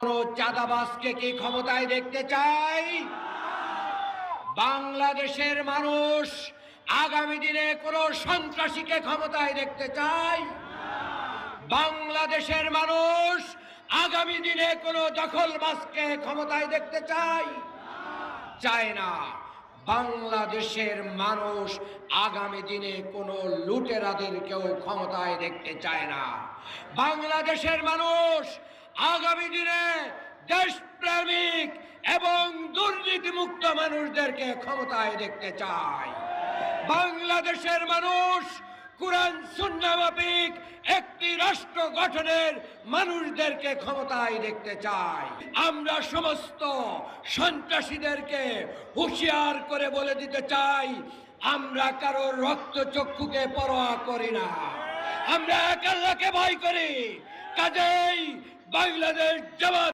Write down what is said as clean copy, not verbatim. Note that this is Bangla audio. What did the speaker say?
কোনো চাঁদাবাজকে কি ক্ষমতায় দেখতে চাই? বাংলাদেশের মানুষ আগামী দিনে কোনো সন্ত্রাসীকে ক্ষমতায় দেখতে চাই? বাংলাদেশের মানুষ আগামী দিনে কোনো দখলবাজকে ক্ষমতায় দেখতে চাই? চায় না। বাংলাদেশের মানুষ আগামী দিনে কোনো লুটেরাদেরকেও ক্ষমতায় দেখতে চায় না। বাংলাদেশের মানুষ আগামী দিনে দেশপ্রেমিক এবং দুর্নীতিমুক্ত মানুষদেরকে ক্ষমতায় দেখতে চায়। বাংলাদেশের মানুষ কুরআন সুন্নাহ মাফিক একটি রাষ্ট্র গঠনের মানুষদেরকে ক্ষমতায় দেখতে চায়। আমরা সমস্ত সন্ত্রাসীদেরকে হুঁশিয়ার করে বলে দিতে চাই, আমরা কারোর রক্তচক্ষুকে পরোয়া করি না, আমরা এক আল্লাহকে ভয় করি। কাজেই বাংলাদেশ জামাত